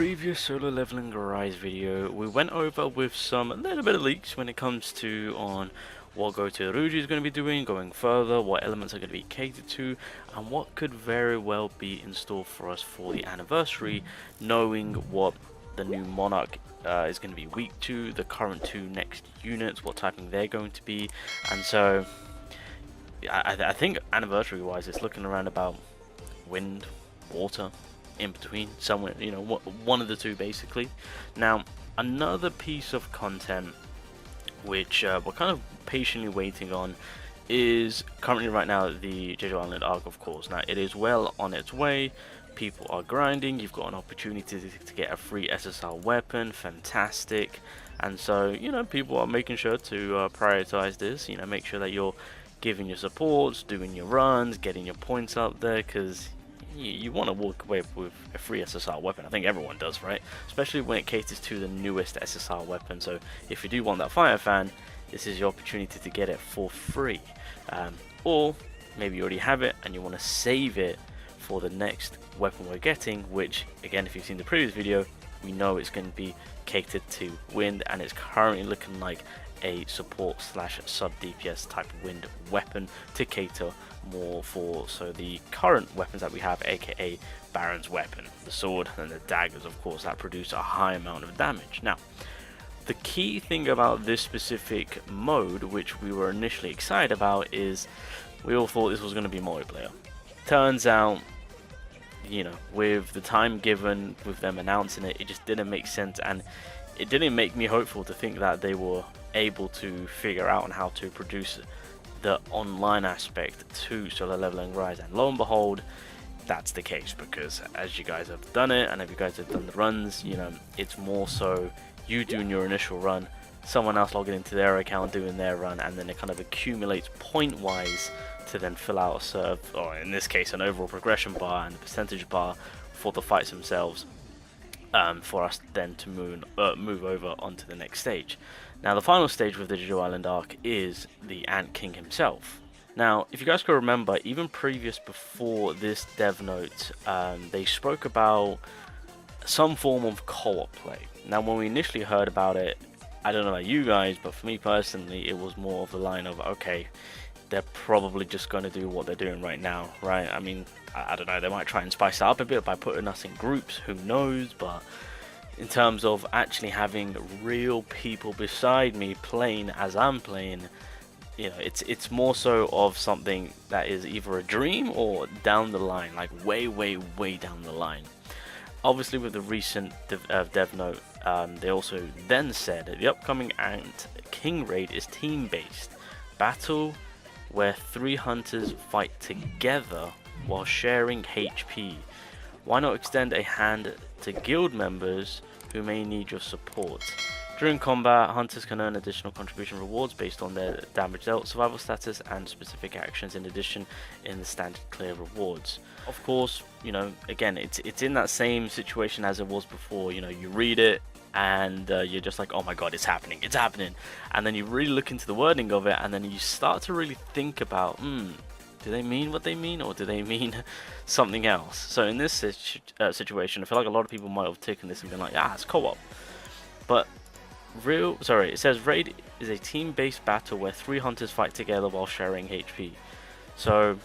previous solo leveling Rise video, we went over with a little bit of leaks when it comes to on what Go to Ruji is going to be doing, going further, what elements are going to be catered to, and what could very well be in store for us for the anniversary, knowing what the new Monarch is going to be weak to, the current two next units, what typing they're going to be, and so I think anniversary wise it's looking around about wind, water, in between, somewhere, you know, one of the two basically. Now, another piece of content which we're kind of patiently waiting on is currently right now the Jeju Island arc, of course. Now, it is well on its way. People are grinding. You've got an opportunity to get a free SSR weapon, fantastic. And so, you know, people are making sure to prioritize this, you know, make sure that you're giving your supports, doing your runs, getting your points up there, because you want to walk away with a free SSR weapon. I think everyone does, right? Especially when it caters to the newest SSR weapon. So if you do want that fire fan, this is your opportunity to get it for free. Or maybe you already have it and you want to save it for the next weapon we're getting, which again, if you've seen the previous video, we know it's going to be catered to wind, and it's currently looking like a support slash sub DPS type wind weapon to cater more for the current weapons that we have, aka Baron's weapon, the sword and the daggers, of course, that produce a high amount of damage. Now, the key thing about this specific mode, which we were initially excited about, is we all thought this was going to be multiplayer. Turns out, you know, with the time given, with them announcing it, it just didn't make sense, and it didn't make me hopeful to think that they were able to figure out on how to produce the online aspect to solo leveling Rise, and lo and behold, that's the case, because as you guys have done it, and if you guys have done the runs, you know, it's more so you doing your initial run, someone else logging into their account doing their run, and then it kind of accumulates point wise to then fill out a serve, or in this case an overall progression bar and a percentage bar for the fights themselves, for us then to move over onto the next stage. Now, the final stage with the Jeju Island arc is the Ant King himself. Now, if you guys can remember, even before this dev note, they spoke about some form of co-op play. Now, when we initially heard about it, I don't know about you guys, but for me personally, it was more of the line of, okay, they're probably just going to do what they're doing right now, right? I mean, I don't know, they might try and spice it up a bit by putting us in groups, who knows, but in terms of actually having real people beside me playing as I'm playing, you know, it's more so of something that is either a dream or down the line, like way down the line. Obviously, with the recent dev note, they also then said that the upcoming Ant King raid is team-based battle where 3 hunters fight together while sharing HP. Why not extend a hand to guild members who may need your support? During combat, hunters can earn additional contribution rewards based on their damage dealt, survival status, and specific actions, in addition in the standard clear rewards. Of course, you know, again, it's in that same situation as it was before. You know, you read it and you're just like, oh my god, it's happening, and then you really look into the wording of it, and then you start to really think about, do they mean what they mean, or do they mean something else? So in this situation, I feel like a lot of people might have taken this and been like, it's co-op. But it says raid is a team-based battle where 3 hunters fight together while sharing HP. So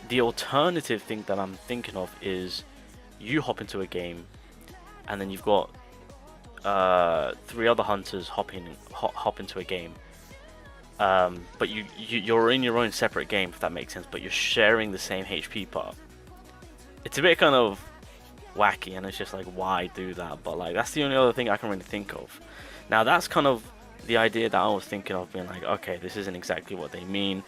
the alternative thing that I'm thinking of is you hop into a game, and then you've got 3 other hunters hop into a game. But you're in your own separate game, if that makes sense, but you're sharing the same HP part. It's a bit kind of wacky, and it's just like, why do that? But like, that's the only other thing I can really think of. Now, that's kind of the idea that I was thinking of, being like, okay, this isn't exactly what they mean.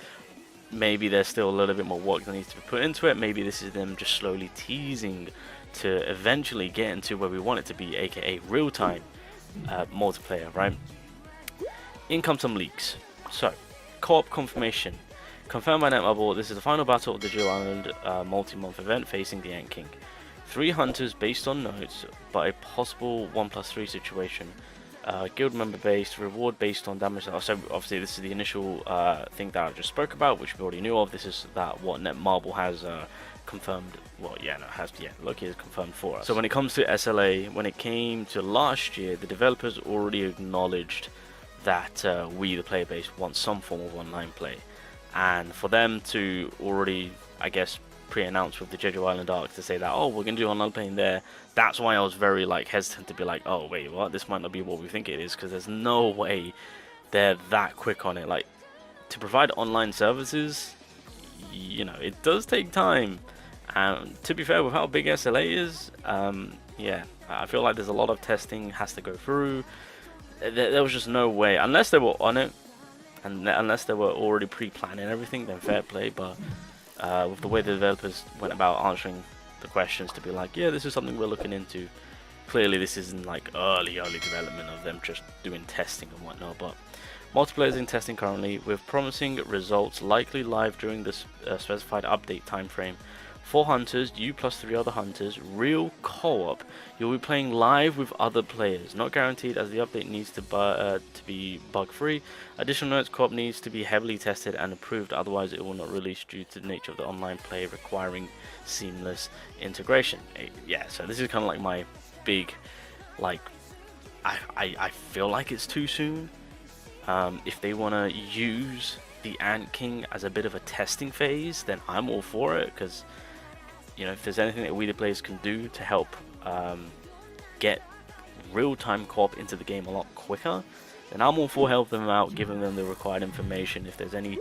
Maybe there's still a little bit more work that needs to be put into it. Maybe this is them just slowly teasing to eventually get into where we want it to be, aka real-time multiplayer, right? In come some leaks. So, co-op confirmation. Confirmed by Netmarble, this is the final battle of the Jeju Island multi-month event facing the Ant King. 3 hunters based on notes, but a possible 1+3 situation. guild member based, reward based on damage. So obviously this is the initial thing that I just spoke about, which we already knew of. This is that what Netmarble has confirmed. Well, yeah, no, Loki has confirmed for us. So when it comes to SLA, when it came to last year, the developers already acknowledged that we, the player base, want some form of online play, and for them to already, I guess, pre-announced with the Jeju Island arc to say that, oh, we're gonna do online playing there. That's why I was very hesitant to be like, oh wait, what? This might not be what we think it is, because there's no way they're that quick on it. Like, to provide online services, you know, it does take time. And to be fair, with how big SLA is, yeah, I feel like there's a lot of testing has to go through. There was just no way, unless they were on it, and unless they were already pre-planning everything, then fair play. But with the way the developers went about answering the questions to be like, yeah, this is something we're looking into. Clearly, this isn't like early development of them just doing testing and whatnot. But multiplayer is in testing currently, with promising results likely live during this specified update timeframe. 4 hunters, you plus 3 other hunters, real co-op. You'll be playing live with other players. Not guaranteed, as the update needs to be bug-free. Additional notes, co-op needs to be heavily tested and approved, otherwise it will not release due to the nature of the online play requiring seamless integration. Yeah, so this is kind of like my big, like, I feel like it's too soon. If they want to use the Ant King as a bit of a testing phase, then I'm all for it, because you know, if there's anything that we the players can do to help get real-time co-op into the game a lot quicker, then I'm all for helping them out, giving them the required information. If there's any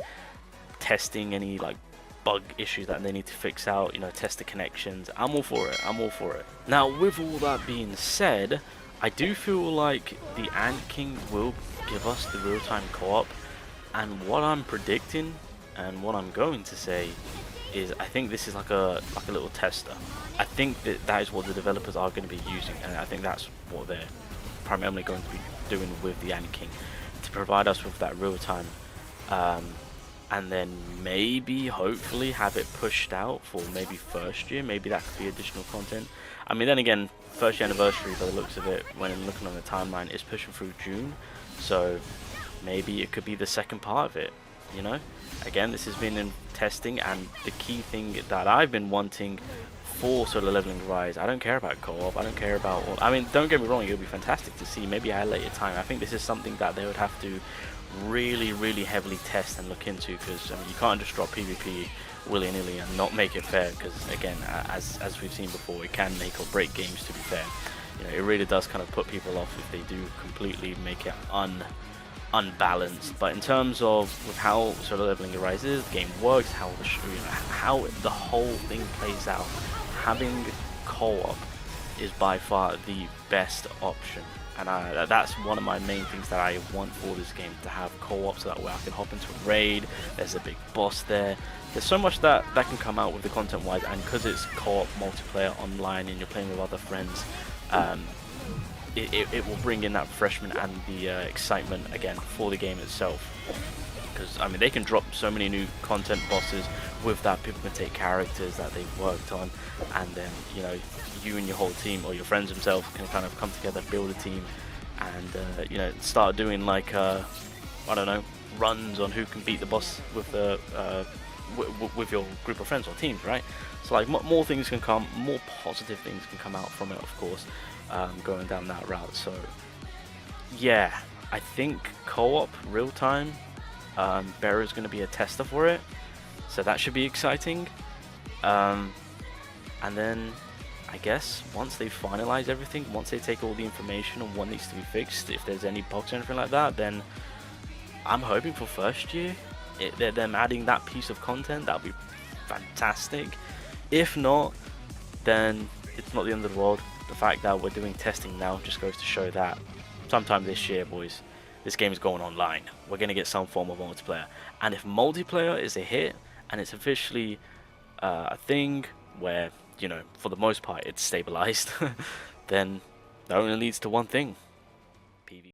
testing, any like bug issues that they need to fix out, you know, test the connections, I'm all for it. I'm all for it. Now, with all that being said, I do feel like the Ant King will give us the real-time co-op, and what I'm predicting and what I'm going to say is, I think this is like a little tester. I think that is what the developers are going to be using, and I think that's what they're primarily going to be doing with the Ant King, to provide us with that real time, and then maybe hopefully have it pushed out for maybe first year. Maybe that could be additional content. I mean, then again, first year anniversary, by the looks of it, when looking on the timeline, is pushing through June, so maybe it could be the second part of it, you know. Again, this has been in testing, and the key thing that I've been wanting for Solo Leveling Rise, I don't care about co-op, I don't care about all, I mean, don't get me wrong, it would be fantastic to see maybe at a later time. I think this is something that they would have to really heavily test and look into, because I mean, you can't just drop PvP willy-nilly and not make it fair, because again, as we've seen before, it can make or break games, to be fair. You know, it really does kind of put people off if they do completely make it unbalanced. But in terms of with how Solo Leveling arises, the game works, how the whole thing plays out, having co-op is by far the best option, and that's one of my main things that I want for this game, to have co-op, so that way I can hop into a raid, there's a big boss there, there's so much that can come out with the content wise, and because it's co-op multiplayer online and you're playing with other friends, it will bring in that refreshment and the excitement again for the game itself. Because I mean, they can drop so many new content bosses with that. People can take characters that they've worked on, and then, you know, you and your whole team, or your friends themselves, can kind of come together, build a team, and you know, start doing like I don't know, runs on who can beat the boss with the with your group of friends or teams, right? So like more things can come, more positive things can come out from it, of course, going down that route. So yeah, I think co-op real time, BERU is going to be a tester for it, so that should be exciting. And then I guess once they finalize everything, once they take all the information on what needs to be fixed, if there's any bugs or anything like that, then I'm hoping for first year, them adding that piece of content. That would be fantastic. If not, then it's not the end of the world. The fact that we're doing testing now just goes to show that sometime this year, boys, this game is going online. We're going to get some form of multiplayer, and if multiplayer is a hit and it's officially a thing where, you know, for the most part it's stabilized, then that only leads to one thing: PvP.